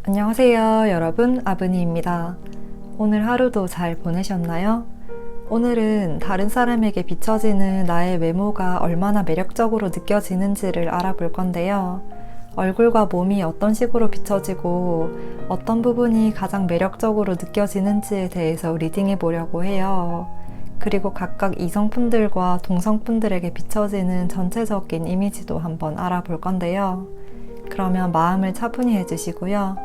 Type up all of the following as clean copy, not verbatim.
안녕하세요 여러분, 아브니입니다. 오늘 하루도 잘 보내셨나요? 오늘은 다른 사람에게 비춰지는 나의 외모가 얼마나 매력적으로 느껴지는지를 알아볼 건데요. 얼굴과 몸이 어떤 식으로 비춰지고 어떤 부분이 가장 매력적으로 느껴지는지에 대해서 리딩해 보려고 해요. 그리고 각각 이성분들과 동성분들에게 비춰지는 전체적인 이미지도 한번 알아볼 건데요. 그러면 마음을 차분히 해주시고요.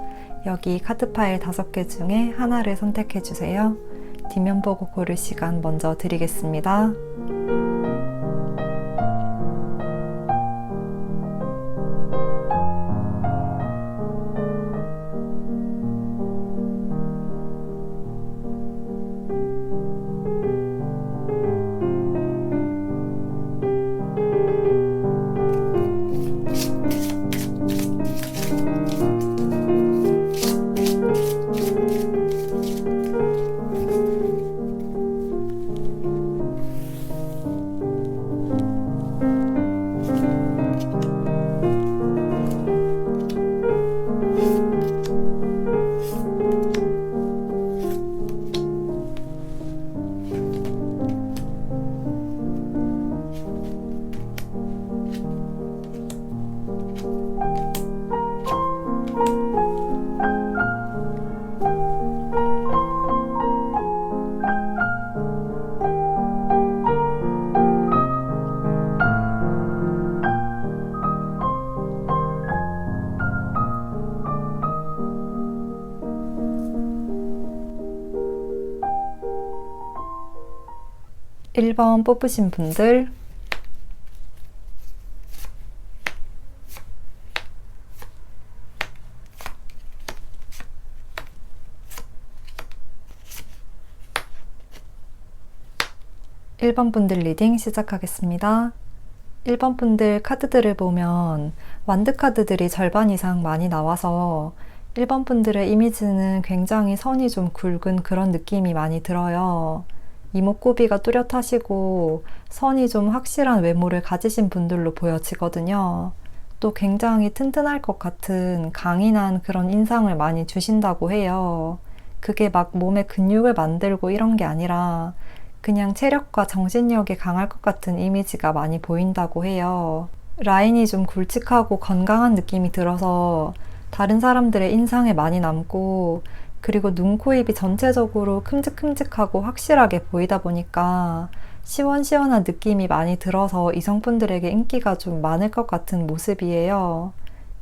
여기 카드 파일 5개 중에 하나를 선택해 주세요. 뒷면 보고 고를 시간 먼저 드리겠습니다. 일 번 뽑으신 분들, 일 번 분들 리딩 시작하겠습니다. 1번 분들 카드들을 보면 완드 카드들이 절반 이상 많이 나와서 1번 분들의 이미지는 굉장히 선이 좀 굵은 그런 느낌이 많이 들어요. 이목구비가 뚜렷하시고 선이 좀 확실한 외모를 가지신 분들로 보여지거든요. 또 굉장히 튼튼할 것 같은 강인한 그런 인상을 많이 주신다고 해요. 그게 막 몸에 근육을 만들고 이런 게 아니라 그냥 체력과 정신력이 강할 것 같은 이미지가 많이 보인다고 해요. 라인이 좀 굵직하고 건강한 느낌이 들어서 다른 사람들의 인상에 많이 남고, 그리고 눈, 코, 입이 전체적으로 큼직큼직하고 확실하게 보이다 보니까 시원시원한 느낌이 많이 들어서 이성분들에게 인기가 좀 많을 것 같은 모습이에요.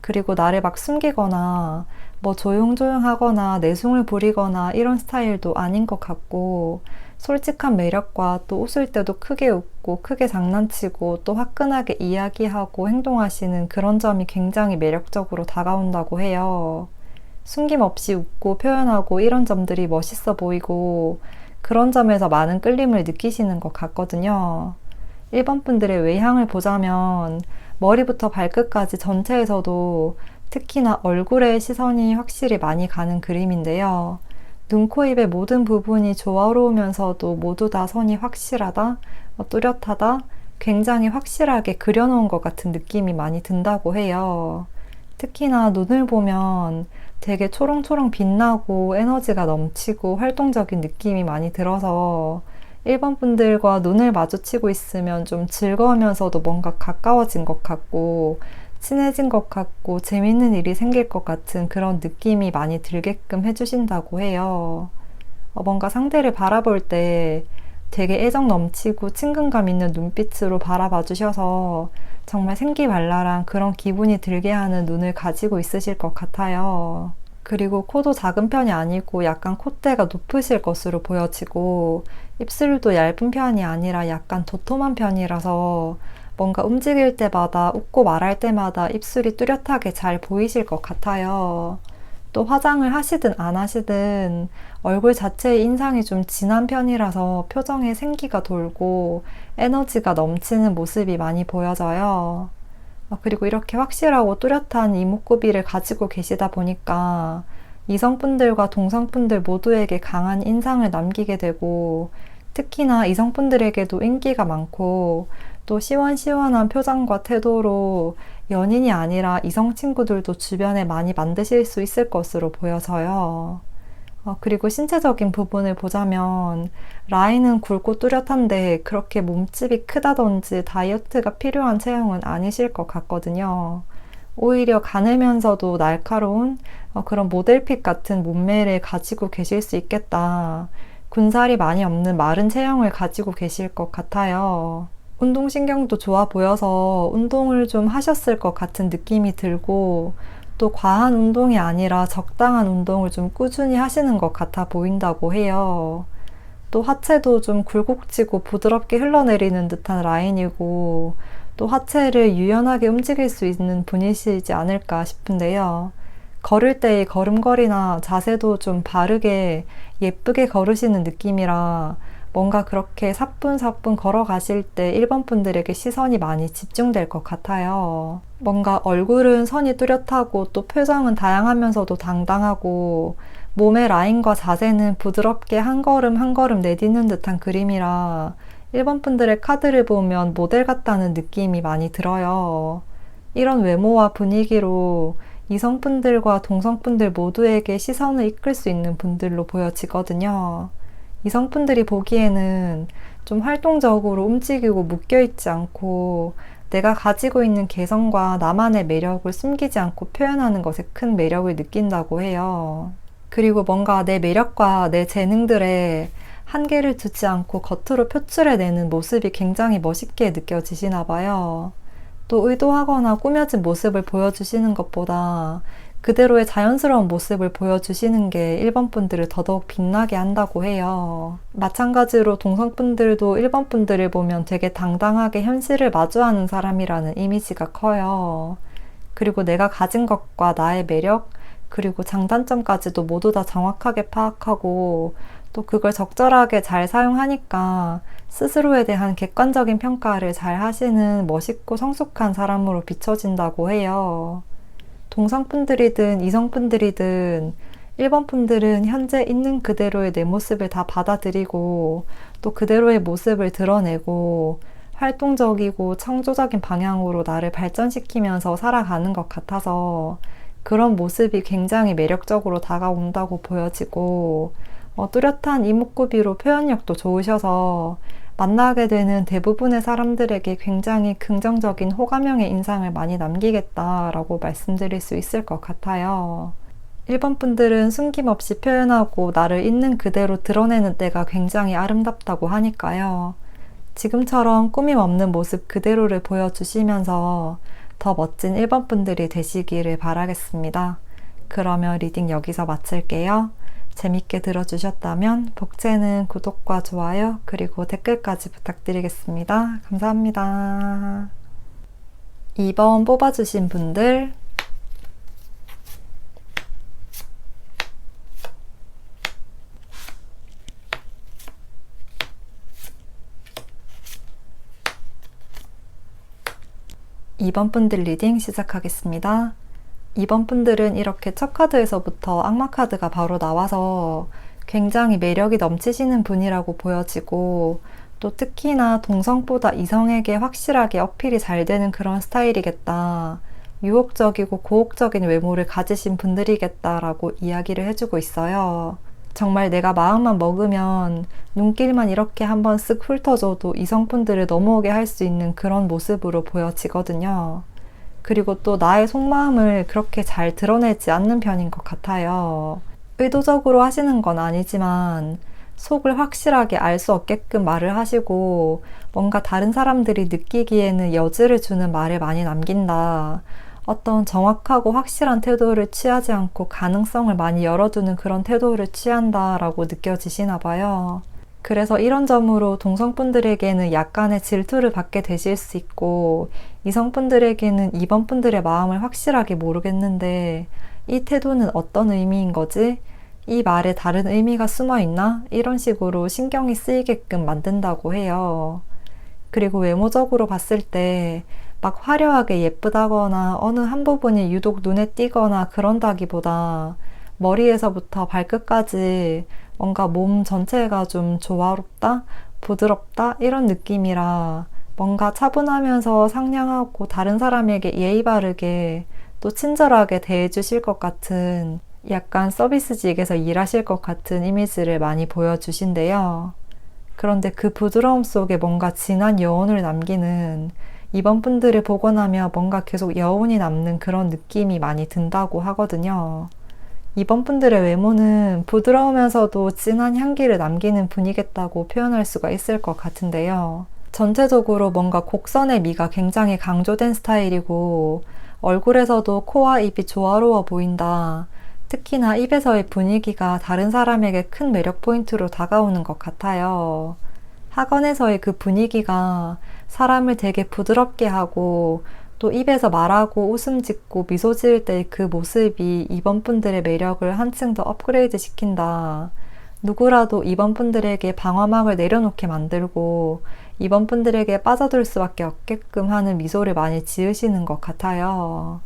그리고 나를 막 숨기거나 뭐 조용조용하거나 내숭을 부리거나 이런 스타일도 아닌 것 같고, 솔직한 매력과 또 웃을 때도 크게 웃고 크게 장난치고 또 화끈하게 이야기하고 행동하시는 그런 점이 굉장히 매력적으로 다가온다고 해요. 숨김없이 웃고 표현하고 이런 점들이 멋있어 보이고 그런 점에서 많은 끌림을 느끼시는 것 같거든요. 1번 분들의 외향을 보자면 머리부터 발끝까지 전체에서도 특히나 얼굴에 시선이 확실히 많이 가는 그림인데요. 눈, 코, 입의 모든 부분이 조화로우면서도 모두 다 선이 확실하다, 뚜렷하다, 굉장히 확실하게 그려놓은 것 같은 느낌이 많이 든다고 해요. 특히나 눈을 보면 되게 초롱초롱 빛나고 에너지가 넘치고 활동적인 느낌이 많이 들어서 1번 분들과 눈을 마주치고 있으면 좀 즐거우면서도 뭔가 가까워진 것 같고 친해진 것 같고 재밌는 일이 생길 것 같은 그런 느낌이 많이 들게끔 해주신다고 해요. 뭔가 상대를 바라볼 때 되게 애정 넘치고 친근감 있는 눈빛으로 바라봐 주셔서 정말 생기발랄한 그런 기분이 들게 하는 눈을 가지고 있으실 것 같아요. 그리고 코도 작은 편이 아니고 약간 콧대가 높으실 것으로 보여지고 입술도 얇은 편이 아니라 약간 도톰한 편이라서 뭔가 움직일 때마다 웃고 말할 때마다 입술이 뚜렷하게 잘 보이실 것 같아요. 또 화장을 하시든 안 하시든 얼굴 자체의 인상이 좀 진한 편이라서 표정에 생기가 돌고 에너지가 넘치는 모습이 많이 보여져요. 그리고 이렇게 확실하고 뚜렷한 이목구비를 가지고 계시다 보니까 이성분들과 동성분들 모두에게 강한 인상을 남기게 되고 특히나 이성분들에게도 인기가 많고 또 시원시원한 표정과 태도로 연인이 아니라 이성 친구들도 주변에 많이 만드실 수 있을 것으로 보여져요. 그리고 신체적인 부분을 보자면 라인은 굵고 뚜렷한데 그렇게 몸집이 크다든지 다이어트가 필요한 체형은 아니실 것 같거든요. 오히려 가늘면서도 날카로운 그런 모델핏 같은 몸매를 가지고 계실 수 있겠다. 군살이 많이 없는 마른 체형을 가지고 계실 것 같아요. 운동신경도 좋아 보여서 운동을 좀 하셨을 것 같은 느낌이 들고 또 과한 운동이 아니라 적당한 운동을 좀 꾸준히 하시는 것 같아 보인다고 해요. 또 하체도 좀 굴곡지고 부드럽게 흘러내리는 듯한 라인이고 또 하체를 유연하게 움직일 수 있는 분이시지 않을까 싶은데요. 걸을 때의 걸음걸이나 자세도 좀 바르게 예쁘게 걸으시는 느낌이라 뭔가 그렇게 사뿐사뿐 걸어가실 때 1번 분들에게 시선이 많이 집중될 것 같아요. 뭔가 얼굴은 선이 뚜렷하고 또 표정은 다양하면서도 당당하고 몸의 라인과 자세는 부드럽게 한 걸음 한 걸음 내딛는 듯한 그림이라 1번 분들의 카드를 보면 모델 같다는 느낌이 많이 들어요. 이런 외모와 분위기로 이성분들과 동성분들 모두에게 시선을 이끌 수 있는 분들로 보여지거든요. 이성분들이 보기에는 좀 활동적으로 움직이고 묶여있지 않고 내가 가지고 있는 개성과 나만의 매력을 숨기지 않고 표현하는 것에 큰 매력을 느낀다고 해요. 그리고 뭔가 내 매력과 내 재능들에 한계를 두지 않고 겉으로 표출해내는 모습이 굉장히 멋있게 느껴지시나 봐요. 또 의도하거나 꾸며진 모습을 보여주시는 것보다 그대로의 자연스러운 모습을 보여주시는 게 1번 분들을 더더욱 빛나게 한다고 해요. 마찬가지로 동성분들도 1번 분들을 보면 되게 당당하게 현실을 마주하는 사람이라는 이미지가 커요. 그리고 내가 가진 것과 나의 매력, 그리고 장단점까지도 모두 다 정확하게 파악하고 또 그걸 적절하게 잘 사용하니까 스스로에 대한 객관적인 평가를 잘 하시는 멋있고 성숙한 사람으로 비춰진다고 해요. 동성분들이든 이성분들이든 1번 분들은 현재 있는 그대로의 내 모습을 다 받아들이고 또 그대로의 모습을 드러내고 활동적이고 창조적인 방향으로 나를 발전시키면서 살아가는 것 같아서 그런 모습이 굉장히 매력적으로 다가온다고 보여지고 뚜렷한 이목구비로 표현력도 좋으셔서 만나게 되는 대부분의 사람들에게 굉장히 긍정적인 호감형의 인상을 많이 남기겠다라고 말씀드릴 수 있을 것 같아요. 1번 분들은 숨김없이 표현하고 나를 있는 그대로 드러내는 때가 굉장히 아름답다고 하니까요. 지금처럼 꾸밈 없는 모습 그대로를 보여주시면서 더 멋진 1번 분들이 되시기를 바라겠습니다. 그러면 리딩 여기서 마칠게요. 재밌게 들어주셨다면 복채는 구독과 좋아요 그리고 댓글까지 부탁드리겠습니다. 감사합니다. 2번 뽑아주신 분들 2번 분들 리딩 시작하겠습니다. 2번 분들은 이렇게 첫 카드에서부터 악마 카드가 바로 나와서 굉장히 매력이 넘치시는 분이라고 보여지고 또 특히나 동성보다 이성에게 확실하게 어필이 잘 되는 그런 스타일이겠다. 유혹적이고 고혹적인 외모를 가지신 분들이겠다라고 이야기를 해주고 있어요. 정말 내가 마음만 먹으면 눈길만 이렇게 한번 쓱 훑어줘도 이성분들을 넘어오게 할 수 있는 그런 모습으로 보여지거든요. 그리고 또 나의 속마음을 그렇게 잘 드러내지 않는 편인 것 같아요. 의도적으로 하시는 건 아니지만 속을 확실하게 알 수 없게끔 말을 하시고 뭔가 다른 사람들이 느끼기에는 여지를 주는 말을 많이 남긴다. 어떤 정확하고 확실한 태도를 취하지 않고 가능성을 많이 열어두는 그런 태도를 취한다라고 느껴지시나 봐요. 그래서 이런 점으로 동성분들에게는 약간의 질투를 받게 되실 수 있고 이성분들에게는 2번 분들의 마음을 확실하게 모르겠는데 이 태도는 어떤 의미인 거지? 이 말에 다른 의미가 숨어 있나? 이런 식으로 신경이 쓰이게끔 만든다고 해요. 그리고 외모적으로 봤을 때 막 화려하게 예쁘다거나 어느 한 부분이 유독 눈에 띄거나 그런다기보다 머리에서부터 발끝까지 뭔가 몸 전체가 좀 조화롭다, 부드럽다 이런 느낌이라 뭔가 차분하면서 상냥하고 다른 사람에게 예의 바르게 또 친절하게 대해주실 것 같은 약간 서비스직에서 일하실 것 같은 이미지를 많이 보여주신대요. 그런데 그 부드러움 속에 뭔가 진한 여운을 남기는 이번 분들을 보고 나면 뭔가 계속 여운이 남는 그런 느낌이 많이 든다고 하거든요. 이번 분들의 외모는 부드러우면서도 진한 향기를 남기는 분이겠다고 표현할 수가 있을 것 같은데요. 전체적으로 뭔가 곡선의 미가 굉장히 강조된 스타일이고 얼굴에서도 코와 입이 조화로워 보인다. 특히나 입에서의 분위기가 다른 사람에게 큰 매력 포인트로 다가오는 것 같아요. 학원에서의 그 분위기가 사람을 되게 부드럽게 하고 또 입에서 말하고 웃음 짓고 미소 지을 때 그 모습이 이번 분들의 매력을 한층 더 업그레이드 시킨다. 누구라도 이번 분들에게 방어막을 내려놓게 만들고 이번 분들에게 빠져들 수밖에 없게끔 하는 미소를 많이 지으시는 것 같아요.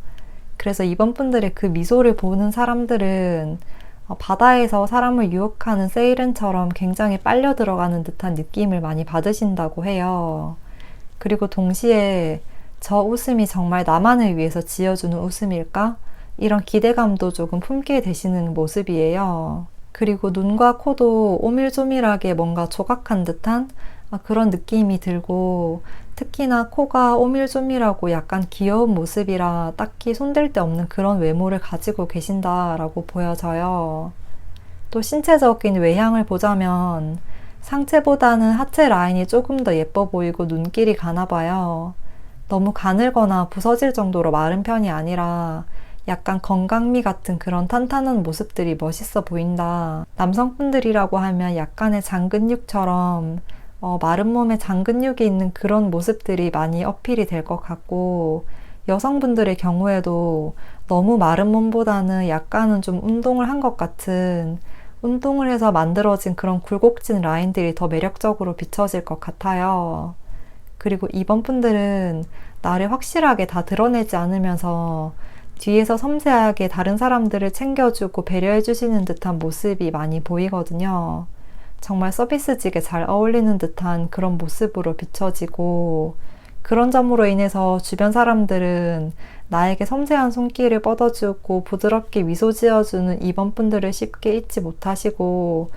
그래서 이번 분들의 그 미소를 보는 사람들은 바다에서 사람을 유혹하는 세이렌처럼 굉장히 빨려 들어가는 듯한 느낌을 많이 받으신다고 해요. 그리고 동시에 저 웃음이 정말 나만을 위해서 지어주는 웃음일까? 이런 기대감도 조금 품게 되시는 모습이에요. 그리고 눈과 코도 오밀조밀하게 뭔가 조각한 듯한 그런 느낌이 들고 특히나 코가 오밀조밀하고 약간 귀여운 모습이라 딱히 손댈 데 없는 그런 외모를 가지고 계신다라고 보여져요. 또 신체적인 외향을 보자면 상체보다는 하체 라인이 조금 더 예뻐 보이고 눈길이 가나 봐요. 너무 가늘거나 부서질 정도로 마른 편이 아니라 약간 건강미 같은 그런 탄탄한 모습들이 멋있어 보인다. 남성분들이라고 하면 약간의 장근육처럼 마른 몸에 장근육이 있는 그런 모습들이 많이 어필이 될 것 같고 여성분들의 경우에도 너무 마른 몸보다는 약간은 좀 운동을 한 것 같은 운동을 해서 만들어진 그런 굴곡진 라인들이 더 매력적으로 비춰질 것 같아요. 그리고 이번 분들은 나를 확실하게 다 드러내지 않으면서 뒤에서 섬세하게 다른 사람들을 챙겨주고 배려해주시는 듯한 모습이 많이 보이거든요. 정말 서비스직에 잘 어울리는 듯한 그런 모습으로 비춰지고 그런 점으로 인해서 주변 사람들은 나에게 섬세한 손길을 뻗어주고 부드럽게 미소 지어주는 이번 분들을 쉽게 잊지 못하시고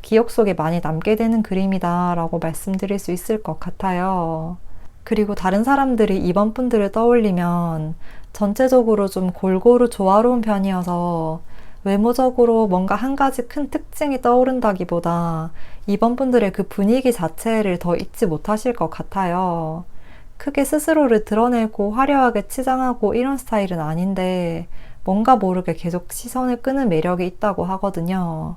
기억 속에 많이 남게 되는 그림이다 라고 말씀드릴 수 있을 것 같아요. 그리고 다른 사람들이 이번 분들을 떠올리면 전체적으로 좀 골고루 조화로운 편이어서 외모적으로 뭔가 한 가지 큰 특징이 떠오른다기보다 이번 분들의 그 분위기 자체를 더 잊지 못하실 것 같아요. 크게 스스로를 드러내고 화려하게 치장하고 이런 스타일은 아닌데 뭔가 모르게 계속 시선을 끄는 매력이 있다고 하거든요.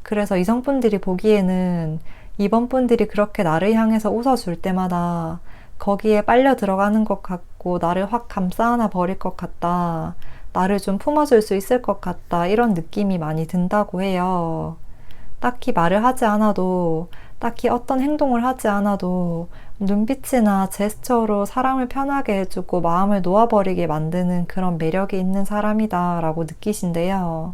그래서 이성분들이 보기에는 이번 분들이 그렇게 나를 향해서 웃어줄 때마다 거기에 빨려 들어가는 것 같고 나를 확 감싸 안아 버릴 것 같다. 나를 좀 품어줄 수 있을 것 같다. 이런 느낌이 많이 든다고 해요. 딱히 말을 하지 않아도 딱히 어떤 행동을 하지 않아도 눈빛이나 제스처로 사람을 편하게 해주고 마음을 놓아버리게 만드는 그런 매력이 있는 사람이다 라고 느끼신대요.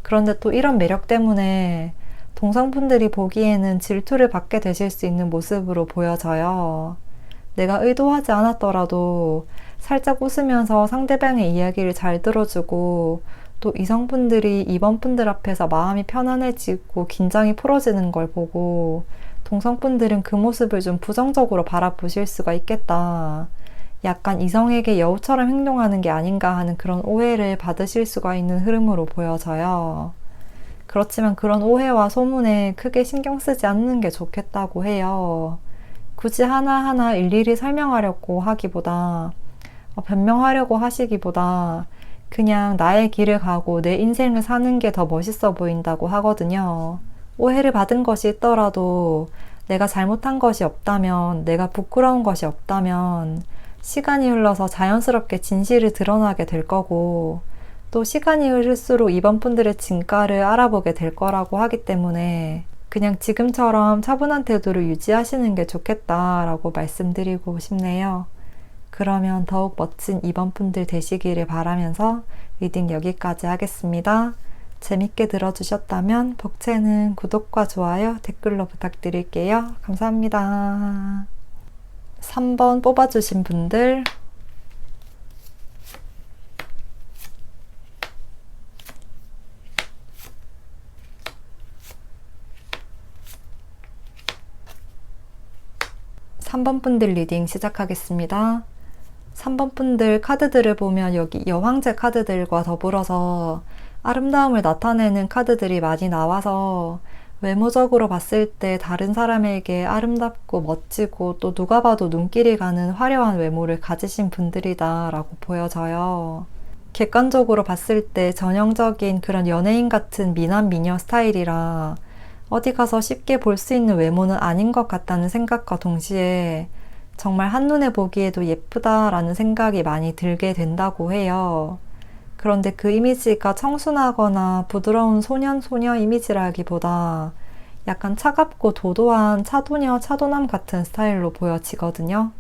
그런데 또 이런 매력 때문에 동성분들이 보기에는 질투를 받게 되실 수 있는 모습으로 보여져요. 내가 의도하지 않았더라도 살짝 웃으면서 상대방의 이야기를 잘 들어주고 또 이성분들이 이번 분들 앞에서 마음이 편안해지고 긴장이 풀어지는 걸 보고 동성분들은 그 모습을 좀 부정적으로 바라보실 수가 있겠다. 약간 이성에게 여우처럼 행동하는 게 아닌가 하는 그런 오해를 받으실 수가 있는 흐름으로 보여져요. 그렇지만 그런 오해와 소문에 크게 신경 쓰지 않는 게 좋겠다고 해요. 굳이 하나하나 일일이 설명하려고 하기보다 변명하려고 하시기보다 그냥 나의 길을 가고 내 인생을 사는 게 더 멋있어 보인다고 하거든요. 오해를 받은 것이 있더라도 내가 잘못한 것이 없다면, 내가 부끄러운 것이 없다면 시간이 흘러서 자연스럽게 진실이 드러나게 될 거고 또 시간이 흐를수록 이번 분들의 진가를 알아보게 될 거라고 하기 때문에 그냥 지금처럼 차분한 태도를 유지하시는 게 좋겠다라고 말씀드리고 싶네요. 그러면 더욱 멋진 이번 분들 되시기를 바라면서 리딩 여기까지 하겠습니다. 재밌게 들어주셨다면 벅채는 구독과 좋아요, 댓글로 부탁드릴게요. 감사합니다. 3번 뽑아주신 분들, 삼 번 분들 리딩 시작하겠습니다. 3번 분들 카드들을 보면 여기 여왕제 카드들과 더불어서 아름다움을 나타내는 카드들이 많이 나와서 외모적으로 봤을 때 다른 사람에게 아름답고 멋지고 또 누가 봐도 눈길이 가는 화려한 외모를 가지신 분들이다 라고 보여져요. 객관적으로 봤을 때 전형적인 그런 연예인 같은 미남 미녀 스타일이라 어디 가서 쉽게 볼 수 있는 외모는 아닌 것 같다는 생각과 동시에 정말 한눈에 보기에도 예쁘다라는 생각이 많이 들게 된다고 해요. 그런데 그 이미지가 청순하거나 부드러운 소녀 이미지라기보다 약간 차갑고 도도한 차도녀, 차도남 같은 스타일로 보여지거든요.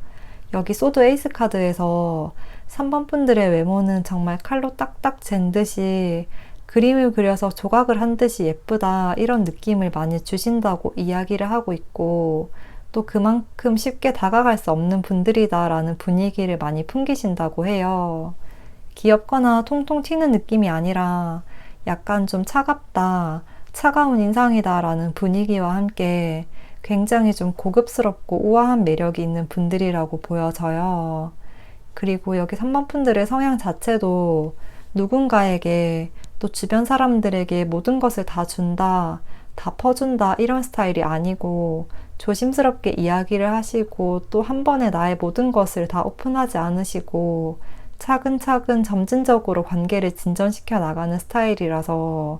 여기 소드 에이스 카드에서 3번 분들의 외모는 정말 칼로 딱딱 잰 듯이 그림을 그려서 조각을 한 듯이 예쁘다 이런 느낌을 많이 주신다고 이야기를 하고 있고 또 그만큼 쉽게 다가갈 수 없는 분들이다 라는 분위기를 많이 풍기신다고 해요. 귀엽거나 통통 튀는 느낌이 아니라 약간 좀 차갑다, 차가운 인상이다 라는 분위기와 함께 굉장히 좀 고급스럽고 우아한 매력이 있는 분들이라고 보여져요. 그리고 여기 3번 분들의 성향 자체도 누군가에게 또 주변 사람들에게 모든 것을 다 준다, 다 퍼준다 이런 스타일이 아니고 조심스럽게 이야기를 하시고 또 한 번에 나의 모든 것을 다 오픈하지 않으시고 차근차근 점진적으로 관계를 진전시켜 나가는 스타일이라서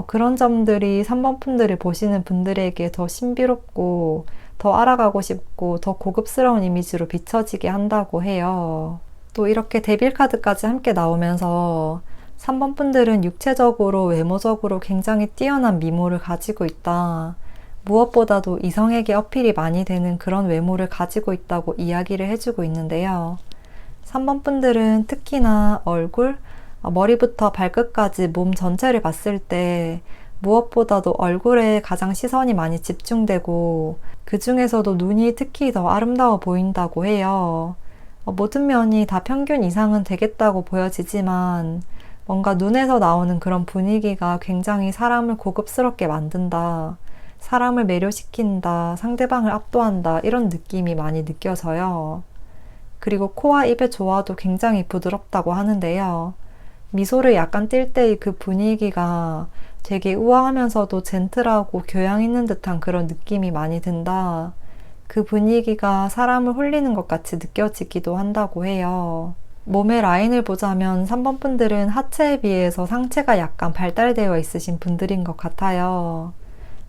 그런 점들이 3번 분들을 보시는 분들에게 더 신비롭고 더 알아가고 싶고 더 고급스러운 이미지로 비춰지게 한다고 해요. 또 이렇게 데빌 카드까지 함께 나오면서 3번 분들은 육체적으로 외모적으로 굉장히 뛰어난 미모를 가지고 있다. 무엇보다도 이성에게 어필이 많이 되는 그런 외모를 가지고 있다고 이야기를 해주고 있는데요. 3번 분들은 특히나 얼굴, 머리부터 발끝까지 몸 전체를 봤을 때 무엇보다도 얼굴에 가장 시선이 많이 집중되고 그 중에서도 눈이 특히 더 아름다워 보인다고 해요. 모든 면이 다 평균 이상은 되겠다고 보여지지만 뭔가 눈에서 나오는 그런 분위기가 굉장히 사람을 고급스럽게 만든다. 사람을 매료시킨다. 상대방을 압도한다. 이런 느낌이 많이 느껴져요. 그리고 코와 입의 조화도 굉장히 부드럽다고 하는데요. 미소를 약간 띌 때의 그 분위기가 되게 우아하면서도 젠틀하고 교양 있는 듯한 그런 느낌이 많이 든다. 그 분위기가 사람을 홀리는 것 같이 느껴지기도 한다고 해요. 몸의 라인을 보자면 3번 분들은 하체에 비해서 상체가 약간 발달되어 있으신 분들인 것 같아요.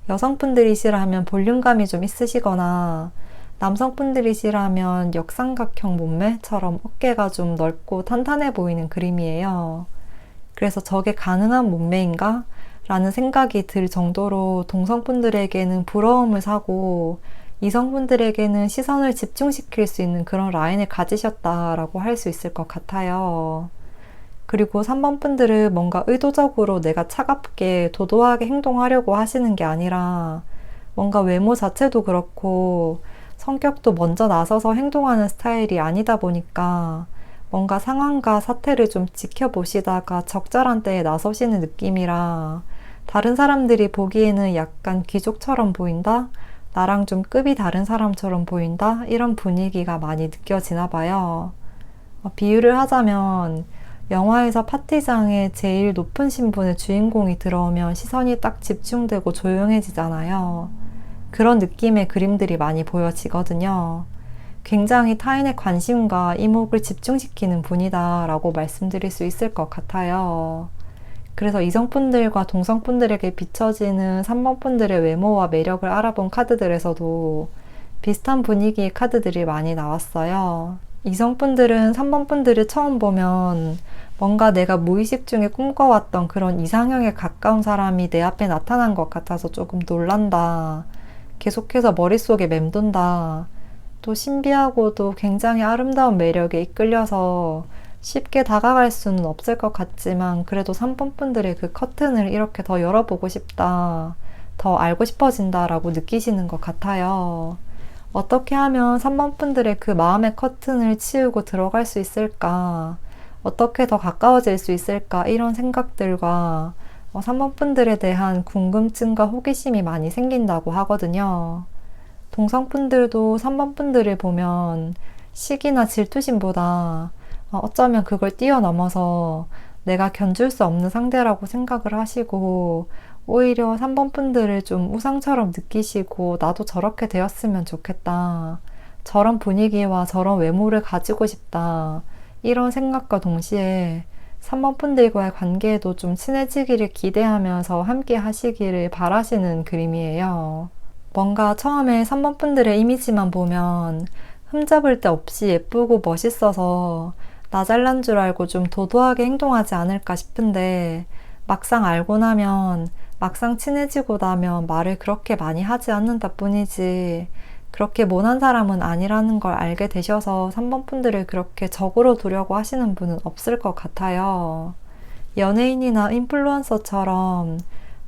여성분들이시라면 볼륨감이 좀 있으시거나 남성분들이시라면 역삼각형 몸매처럼 어깨가 좀 넓고 탄탄해 보이는 그림이에요. 그래서 저게 가능한 몸매인가? 라는 생각이 들 정도로 동성분들에게는 부러움을 사고 이성분들에게는 시선을 집중시킬 수 있는 그런 라인을 가지셨다라고 할 수 있을 것 같아요. 그리고 3번 분들은 뭔가 의도적으로 내가 차갑게 도도하게 행동하려고 하시는 게 아니라 뭔가 외모 자체도 그렇고 성격도 먼저 나서서 행동하는 스타일이 아니다 보니까 뭔가 상황과 사태를 좀 지켜보시다가 적절한 때에 나서시는 느낌이라 다른 사람들이 보기에는 약간 귀족처럼 보인다? 나랑 좀 급이 다른 사람처럼 보인다? 이런 분위기가 많이 느껴지나 봐요. 비유를 하자면 영화에서 파티장에 제일 높은 신분의 주인공이 들어오면 시선이 딱 집중되고 조용해지잖아요. 그런 느낌의 그림들이 많이 보여지거든요. 굉장히 타인의 관심과 이목을 집중시키는 분이다 라고 말씀드릴 수 있을 것 같아요. 그래서 이성분들과 동성분들에게 비춰지는 3번 분들의 외모와 매력을 알아본 카드들에서도 비슷한 분위기의 카드들이 많이 나왔어요. 이성분들은 3번 분들을 처음 보면 뭔가 내가 무의식 중에 꿈꿔왔던 그런 이상형에 가까운 사람이 내 앞에 나타난 것 같아서 조금 놀란다. 계속해서 머릿속에 맴돈다. 또 신비하고도 굉장히 아름다운 매력에 이끌려서 쉽게 다가갈 수는 없을 것 같지만 그래도 3번 분들의 그 커튼을 이렇게 더 열어보고 싶다. 더 알고 싶어진다 라고 느끼시는 것 같아요. 어떻게 하면 3번 분들의 그 마음의 커튼을 치우고 들어갈 수 있을까? 어떻게 더 가까워질 수 있을까? 이런 생각들과 3번 분들에 대한 궁금증과 호기심이 많이 생긴다고 하거든요. 동성분들도 3번 분들을 보면 시기나 질투심보다 어쩌면 그걸 뛰어넘어서 내가 견줄 수 없는 상대라고 생각을 하시고 오히려 3번 분들을 좀 우상처럼 느끼시고 나도 저렇게 되었으면 좋겠다. 저런 분위기와 저런 외모를 가지고 싶다. 이런 생각과 동시에 3번 분들과의 관계에도 좀 친해지기를 기대하면서 함께 하시기를 바라시는 그림이에요. 뭔가 처음에 3번 분들의 이미지만 보면 흠잡을 데 없이 예쁘고 멋있어서 나 잘난 줄 알고 좀 도도하게 행동하지 않을까 싶은데 막상 알고 나면 막상 친해지고 나면 말을 그렇게 많이 하지 않는다 뿐이지 그렇게 모난 사람은 아니라는 걸 알게 되셔서 3번 분들을 그렇게 적으로 두려고 하시는 분은 없을 것 같아요. 연예인이나 인플루언서처럼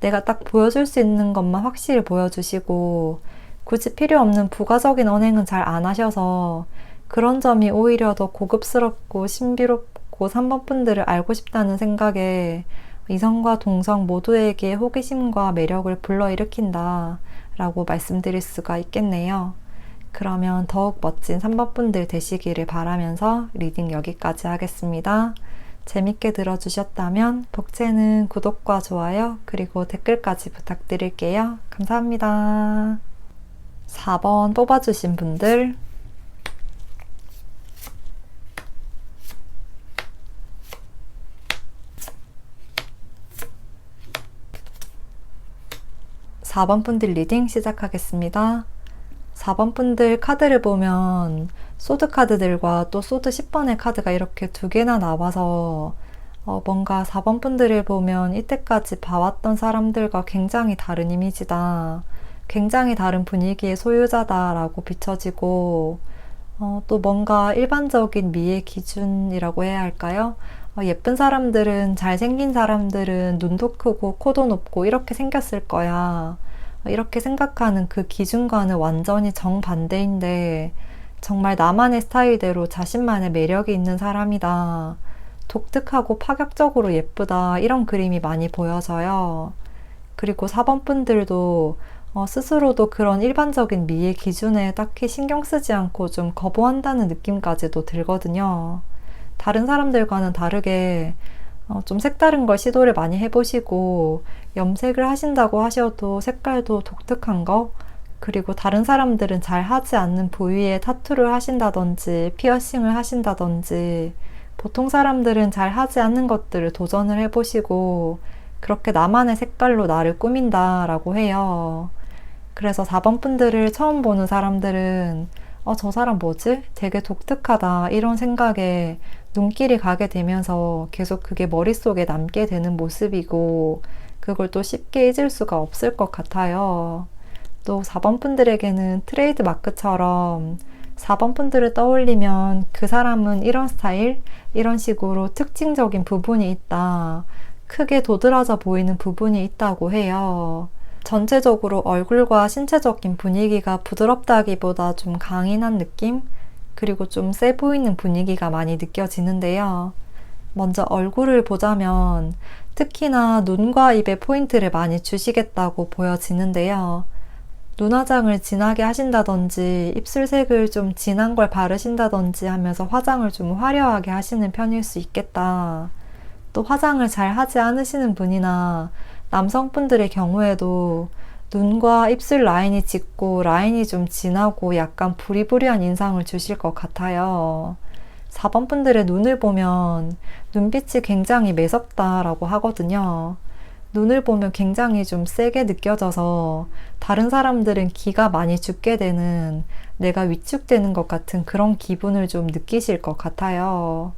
내가 딱 보여줄 수 있는 것만 확실히 보여주시고 굳이 필요 없는 부가적인 언행은 잘 안 하셔서 그런 점이 오히려 더 고급스럽고 신비롭고 3번 분들을 알고 싶다는 생각에 이성과 동성 모두에게 호기심과 매력을 불러일으킨다 라고 말씀드릴 수가 있겠네요. 그러면 더욱 멋진 3번 분들 되시기를 바라면서 리딩 여기까지 하겠습니다. 재밌게 들어주셨다면 복채는 구독과 좋아요 그리고 댓글까지 부탁드릴게요. 감사합니다. 4번 뽑아주신 분들 4번 분들 리딩 시작하겠습니다. 4번 분들 카드를 보면 소드 카드들과 또 소드 10번의 카드가 이렇게 두 개나 나와서 뭔가 4번 분들을 보면 이때까지 봐왔던 사람들과 굉장히 다른 이미지다. 굉장히 다른 분위기의 소유자다라고 비춰지고 또 뭔가 일반적인 미의 기준이라고 해야 할까요? 예쁜 사람들은, 잘생긴 사람들은 눈도 크고 코도 높고 이렇게 생겼을 거야. 이렇게 생각하는 그 기준과는 완전히 정반대인데 정말 나만의 스타일대로 자신만의 매력이 있는 사람이다. 독특하고 파격적으로 예쁘다. 이런 그림이 많이 보여져요. 그리고 4번 분들도 스스로도 그런 일반적인 미의 기준에 딱히 신경 쓰지 않고 좀 거부한다는 느낌까지도 들거든요. 다른 사람들과는 다르게 좀 색다른 걸 시도를 많이 해보시고 염색을 하신다고 하셔도 색깔도 독특한 거 그리고 다른 사람들은 잘 하지 않는 부위에 타투를 하신다든지 피어싱을 하신다든지 보통 사람들은 잘 하지 않는 것들을 도전을 해보시고 그렇게 나만의 색깔로 나를 꾸민다 라고 해요. 그래서 4번 분들을 처음 보는 사람들은 저 사람 뭐지? 되게 독특하다 이런 생각에 눈길이 가게 되면서 계속 그게 머릿속에 남게 되는 모습이고 그걸 또 쉽게 잊을 수가 없을 것 같아요. 또 4번 분들에게는 트레이드 마크처럼 4번 분들을 떠올리면 그 사람은 이런 스타일, 이런 식으로 특징적인 부분이 있다. 크게 도드라져 보이는 부분이 있다고 해요. 전체적으로 얼굴과 신체적인 분위기가 부드럽다기보다 좀 강인한 느낌? 그리고 좀 세 보이는 분위기가 많이 느껴지는데요. 먼저 얼굴을 보자면 특히나 눈과 입에 포인트를 많이 주시겠다고 보여지는데요. 눈화장을 진하게 하신다든지 입술색을 좀 진한 걸 바르신다든지 하면서 화장을 좀 화려하게 하시는 편일 수 있겠다. 또 화장을 잘 하지 않으시는 분이나 남성분들의 경우에도 눈과 입술 라인이 짙고 라인이 좀 진하고 약간 부리부리한 인상을 주실 것 같아요. 4번 분들의 눈을 보면 눈빛이 굉장히 매섭다라고 하거든요. 눈을 보면 굉장히 좀 세게 느껴져서 다른 사람들은 기가 많이 죽게 되는 내가 위축되는 것 같은 그런 기분을 좀 느끼실 것 같아요.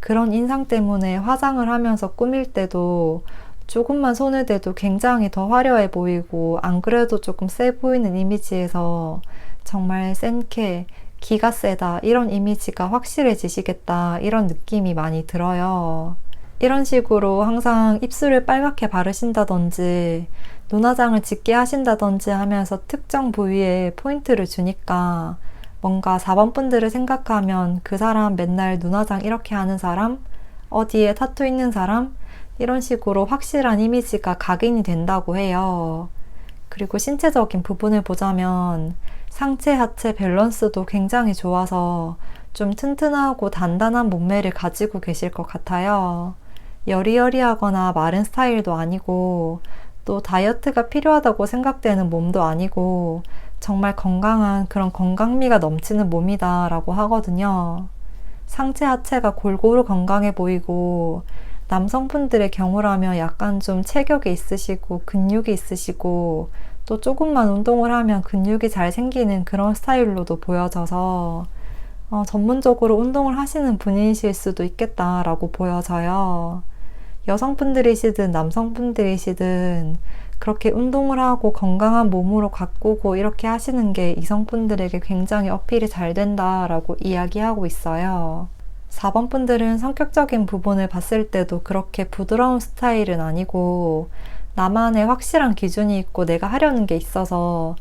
그런 인상 때문에 화장을 하면서 꾸밀 때도 조금만 손을 대도 굉장히 더 화려해 보이고 안 그래도 조금 세 보이는 이미지에서 정말 센케, 기가 세다 이런 이미지가 확실해지시겠다 이런 느낌이 많이 들어요. 이런 식으로 항상 입술을 빨갛게 바르신다든지 눈화장을 짙게 하신다든지 하면서 특정 부위에 포인트를 주니까 뭔가 4번 분들을 생각하면 그 사람 맨날 눈화장 이렇게 하는 사람, 어디에 타투 있는 사람, 이런 식으로 확실한 이미지가 각인이 된다고 해요. 그리고 신체적인 부분을 보자면 상체, 하체 밸런스도 굉장히 좋아서 좀 튼튼하고 단단한 몸매를 가지고 계실 것 같아요. 여리여리하거나 마른 스타일도 아니고 또 다이어트가 필요하다고 생각되는 몸도 아니고 정말 건강한 그런 건강미가 넘치는 몸이다 라고 하거든요. 상체 하체가 골고루 건강해 보이고 남성분들의 경우라면 약간 좀 체격이 있으시고 근육이 있으시고 또 조금만 운동을 하면 근육이 잘 생기는 그런 스타일로도 보여져서 전문적으로 운동을 하시는 분이실 수도 있겠다라고 보여져요. 여성분들이시든 남성분들이시든 그렇게 운동을 하고 건강한 몸으로 가꾸고 이렇게 하시는 게 이성분들에게 굉장히 어필이 잘 된다라고 이야기하고 있어요. 4번 분들은 성격적인 부분을 봤을 때도 그렇게 부드러운 스타일은 아니고 나만의 확실한 기준이 있고 내가 하려는 게 있어서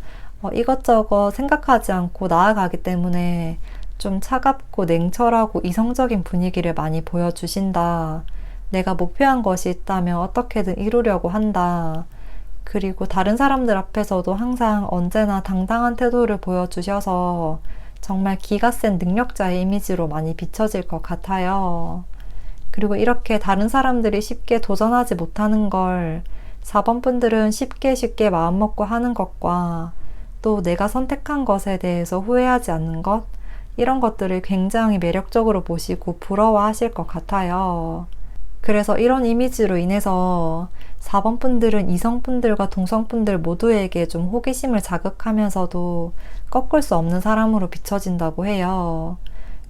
이것저것 생각하지 않고 나아가기 때문에 좀 차갑고 냉철하고 이성적인 분위기를 많이 보여주신다. 내가 목표한 것이 있다면 어떻게든 이루려고 한다. 그리고 다른 사람들 앞에서도 항상 언제나 당당한 태도를 보여주셔서 정말 기가 센 능력자의 이미지로 많이 비춰질 것 같아요. 그리고 이렇게 다른 사람들이 쉽게 도전하지 못하는 걸 4번 분들은 쉽게 마음먹고 하는 것과 또 내가 선택한 것에 대해서 후회하지 않는 것, 이런 것들을 굉장히 매력적으로 보시고 부러워하실 것 같아요. 그래서 이런 이미지로 인해서 4번 분들은 이성분들과 동성분들 모두에게 좀 호기심을 자극하면서도 꺾을 수 없는 사람으로 비춰진다고 해요.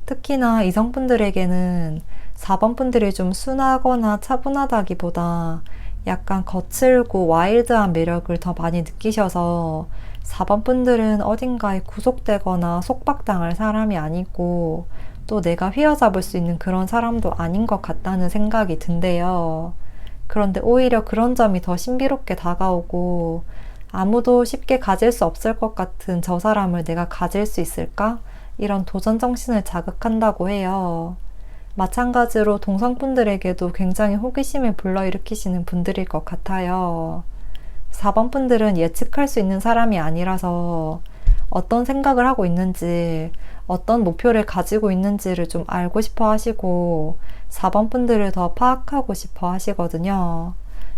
특히나 이성분들에게는 4번 분들이 좀 순하거나 차분하다기보다 약간 거칠고 와일드한 매력을 더 많이 느끼셔서 4번 분들은 어딘가에 구속되거나 속박당할 사람이 아니고 또 내가 휘어잡을 수 있는 그런 사람도 아닌 것 같다는 생각이 든대요. 그런데 오히려 그런 점이 더 신비롭게 다가오고 아무도 쉽게 가질 수 없을 것 같은 저 사람을 내가 가질 수 있을까? 이런 도전 정신을 자극한다고 해요. 마찬가지로 동성분들에게도 굉장히 호기심을 불러일으키시는 분들일 것 같아요. 4번 분들은 예측할 수 있는 사람이 아니라서 어떤 생각을 하고 있는지, 어떤 목표를 가지고 있는지를 좀 알고 싶어 하시고 4번 분들을 더 파악하고 싶어 하시거든요.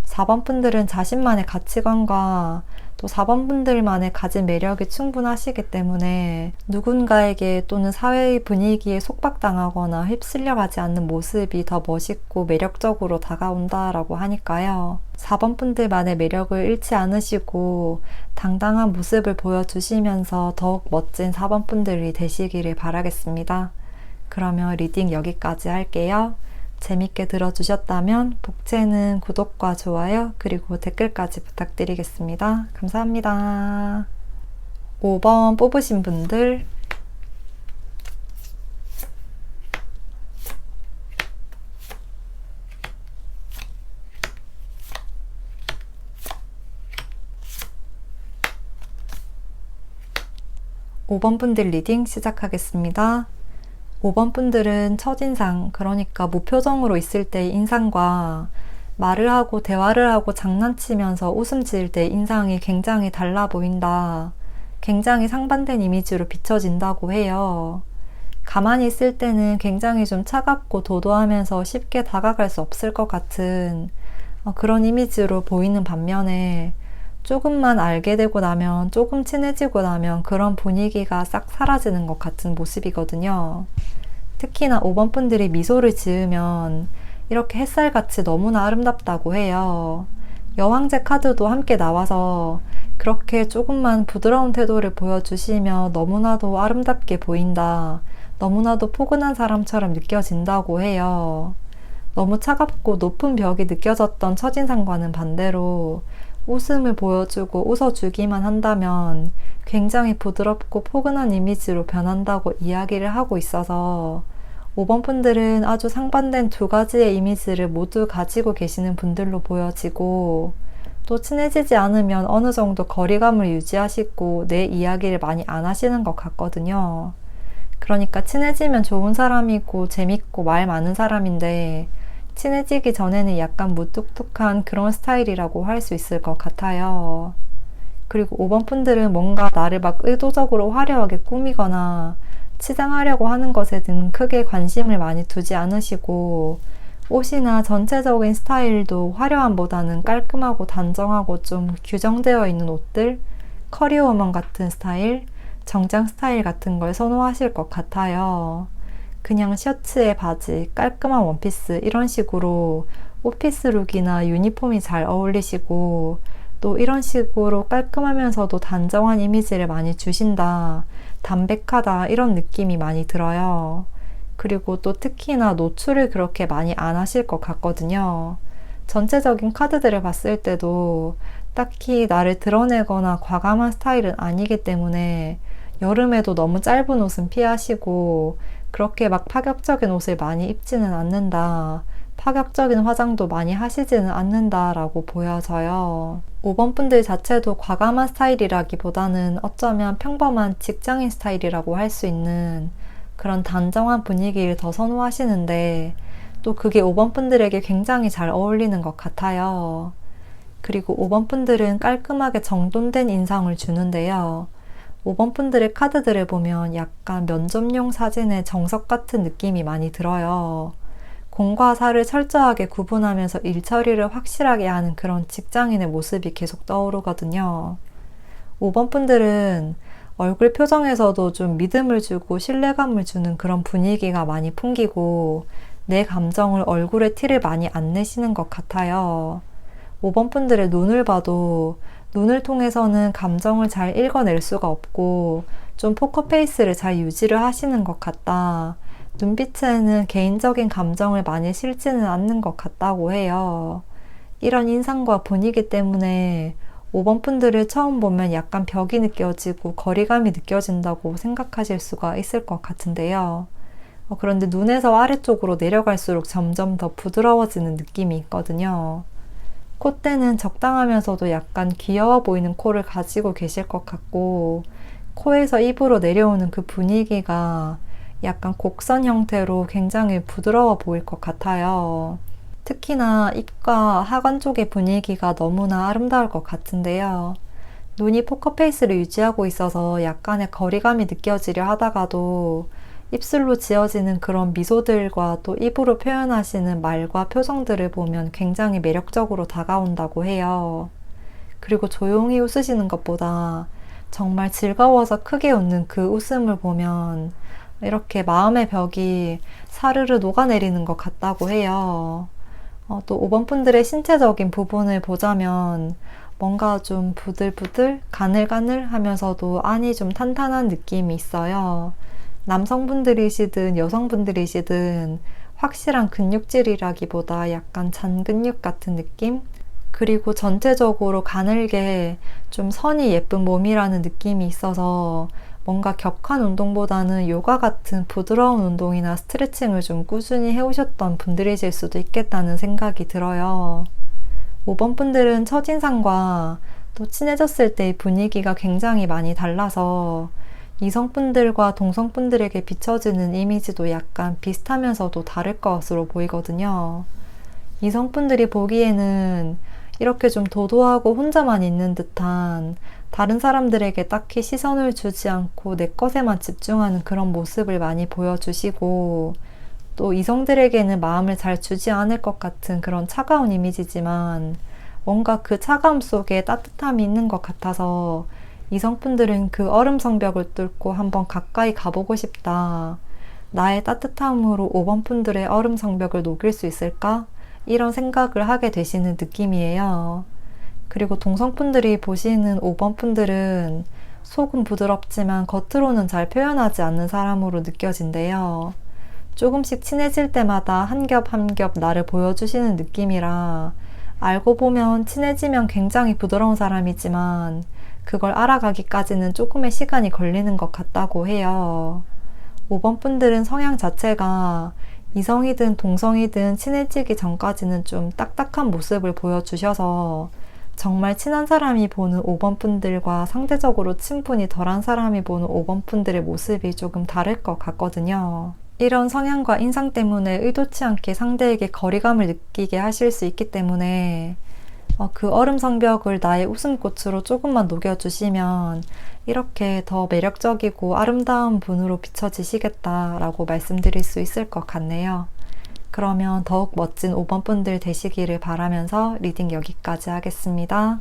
4번 분들은 자신만의 가치관과 또 4번 분들만의 가진 매력이 충분하시기 때문에 누군가에게 또는 사회의 분위기에 속박당하거나 휩쓸려가지 않는 모습이 더 멋있고 매력적으로 다가온다라고 하니까요. 4번 분들만의 매력을 잃지 않으시고 당당한 모습을 보여주시면서 더욱 멋진 4번 분들이 되시기를 바라겠습니다. 그러면 리딩 여기까지 할게요. 재밌게 들어주셨다면 복채는 구독과 좋아요 그리고 댓글까지 부탁드리겠습니다. 감사합니다. 5번 뽑으신 분들 5번 분들 리딩 시작하겠습니다. 5번 분들은 첫인상, 그러니까 무표정으로 있을 때의 인상과 말을 하고 대화를 하고 장난치면서 웃음 지을 때의 인상이 굉장히 달라 보인다. 굉장히 상반된 이미지로 비춰진다고 해요. 가만히 있을 때는 굉장히 좀 차갑고 도도하면서 쉽게 다가갈 수 없을 것 같은 그런 이미지로 보이는 반면에 조금만 알게 되고 나면, 조금 친해지고 나면 그런 분위기가 싹 사라지는 것 같은 모습이거든요. 특히나 5번 분들이 미소를 지으면 이렇게 햇살같이 너무나 아름답다고 해요. 여왕제 카드도 함께 나와서 그렇게 조금만 부드러운 태도를 보여주시며 너무나도 아름답게 보인다. 너무나도 포근한 사람처럼 느껴진다고 해요. 너무 차갑고 높은 벽이 느껴졌던 첫인상과는 반대로 웃음을 보여주고 웃어주기만 한다면 굉장히 부드럽고 포근한 이미지로 변한다고 이야기를 하고 있어서 5번 분들은 아주 상반된 두 가지의 이미지를 모두 가지고 계시는 분들로 보여지고, 또 친해지지 않으면 어느 정도 거리감을 유지하시고 내 이야기를 많이 안 하시는 것 같거든요. 그러니까 친해지면 좋은 사람이고 재밌고 말 많은 사람인데, 친해지기 전에는 약간 무뚝뚝한 그런 스타일이라고 할 수 있을 것 같아요. 그리고 5번 분들은 뭔가 나를 막 의도적으로 화려하게 꾸미거나 치장하려고 하는 것에는 크게 관심을 많이 두지 않으시고, 옷이나 전체적인 스타일도 화려함보다는 깔끔하고 단정하고 좀 규정되어 있는 옷들, 커리어우먼 같은 스타일, 정장 스타일 같은 걸 선호하실 것 같아요. 그냥 셔츠에 바지, 깔끔한 원피스 이런 식으로 오피스 룩이나 유니폼이 잘 어울리시고, 또 이런 식으로 깔끔하면서도 단정한 이미지를 많이 주신다, 담백하다 이런 느낌이 많이 들어요. 그리고 또 특히나 노출을 그렇게 많이 안 하실 것 같거든요. 전체적인 카드들을 봤을 때도 딱히 나를 드러내거나 과감한 스타일은 아니기 때문에 여름에도 너무 짧은 옷은 피하시고, 그렇게 막 파격적인 옷을 많이 입지는 않는다, 파격적인 화장도 많이 하시지는 않는다라고 보여져요. 5번 분들 자체도 과감한 스타일이라기보다는 어쩌면 평범한 직장인 스타일이라고 할 수 있는 그런 단정한 분위기를 더 선호하시는데, 또 그게 5번 분들에게 굉장히 잘 어울리는 것 같아요. 그리고 5번 분들은 깔끔하게 정돈된 인상을 주는데요. 5번 분들의 카드들을 보면 약간 면접용 사진의 정석 같은 느낌이 많이 들어요. 공과 사를 철저하게 구분하면서 일 처리를 확실하게 하는 그런 직장인의 모습이 계속 떠오르거든요. 5번 분들은 얼굴 표정에서도 좀 믿음을 주고 신뢰감을 주는 그런 분위기가 많이 풍기고, 내 감정을 얼굴에 티를 많이 안 내시는 것 같아요. 5번 분들의 눈을 봐도 눈을 통해서는 감정을 잘 읽어낼 수가 없고, 좀 포커페이스를 잘 유지를 하시는 것 같다, 눈빛에는 개인적인 감정을 많이 실지는 않는 것 같다고 해요. 이런 인상과 분위기 때문에 5번 분들을 처음 보면 약간 벽이 느껴지고 거리감이 느껴진다고 생각하실 수가 있을 것 같은데요. 그런데 눈에서 아래쪽으로 내려갈수록 점점 더 부드러워지는 느낌이 있거든요. 콧대는 적당하면서도 약간 귀여워 보이는 코를 가지고 계실 것 같고, 코에서 입으로 내려오는 그 분위기가 약간 곡선 형태로 굉장히 부드러워 보일 것 같아요. 특히나 입과 하관 쪽의 분위기가 너무나 아름다울 것 같은데요. 눈이 포커페이스를 유지하고 있어서 약간의 거리감이 느껴지려 하다가도 입술로 지어지는 그런 미소들과 또 입으로 표현하시는 말과 표정들을 보면 굉장히 매력적으로 다가온다고 해요. 그리고 조용히 웃으시는 것보다 정말 즐거워서 크게 웃는 그 웃음을 보면 이렇게 마음의 벽이 사르르 녹아내리는 것 같다고 해요. 또 5번 분들의 신체적인 부분을 보자면 뭔가 좀 부들부들, 가늘가늘 하면서도 안이 좀 탄탄한 느낌이 있어요. 남성분들이시든 여성분들이시든 확실한 근육질이라기보다 약간 잔근육 같은 느낌? 그리고 전체적으로 가늘게 좀 선이 예쁜 몸이라는 느낌이 있어서 뭔가 격한 운동보다는 요가 같은 부드러운 운동이나 스트레칭을 좀 꾸준히 해오셨던 분들이실 수도 있겠다는 생각이 들어요. 5번 분들은 첫인상과 또 친해졌을 때의 분위기가 굉장히 많이 달라서 이성분들과 동성분들에게 비춰지는 이미지도 약간 비슷하면서도 다를 것으로 보이거든요. 이성분들이 보기에는 이렇게 좀 도도하고 혼자만 있는 듯한, 다른 사람들에게 딱히 시선을 주지 않고 내 것에만 집중하는 그런 모습을 많이 보여주시고, 또 이성들에게는 마음을 잘 주지 않을 것 같은 그런 차가운 이미지지만 뭔가 그 차가움 속에 따뜻함이 있는 것 같아서 이성분들은 그 얼음 성벽을 뚫고 한번 가까이 가보고 싶다, 나의 따뜻함으로 5번 분들의 얼음 성벽을 녹일 수 있을까? 이런 생각을 하게 되시는 느낌이에요. 그리고 동성분들이 보시는 5번 분들은 속은 부드럽지만 겉으로는 잘 표현하지 않는 사람으로 느껴진대요. 조금씩 친해질 때마다 한 겹 한 겹 나를 보여주시는 느낌이라, 알고 보면 친해지면 굉장히 부드러운 사람이지만 그걸 알아가기까지는 조금의 시간이 걸리는 것 같다고 해요. 5번 분들은 성향 자체가 이성이든 동성이든 친해지기 전까지는 좀 딱딱한 모습을 보여주셔서 정말 친한 사람이 보는 5번 분들과 상대적으로 친분이 덜한 사람이 보는 5번 분들의 모습이 조금 다를 것 같거든요. 이런 성향과 인상 때문에 의도치 않게 상대에게 거리감을 느끼게 하실 수 있기 때문에 그 얼음 성벽을 나의 웃음꽃으로 조금만 녹여주시면 이렇게 더 매력적이고 아름다운 분으로 비춰지시겠다라고 말씀드릴 수 있을 것 같네요. 그러면 더욱 멋진 5번 분들 되시기를 바라면서 리딩 여기까지 하겠습니다.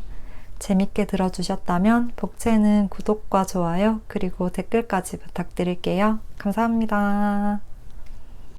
재밌게 들어주셨다면 복채는 구독과 좋아요 그리고 댓글까지 부탁드릴게요. 감사합니다.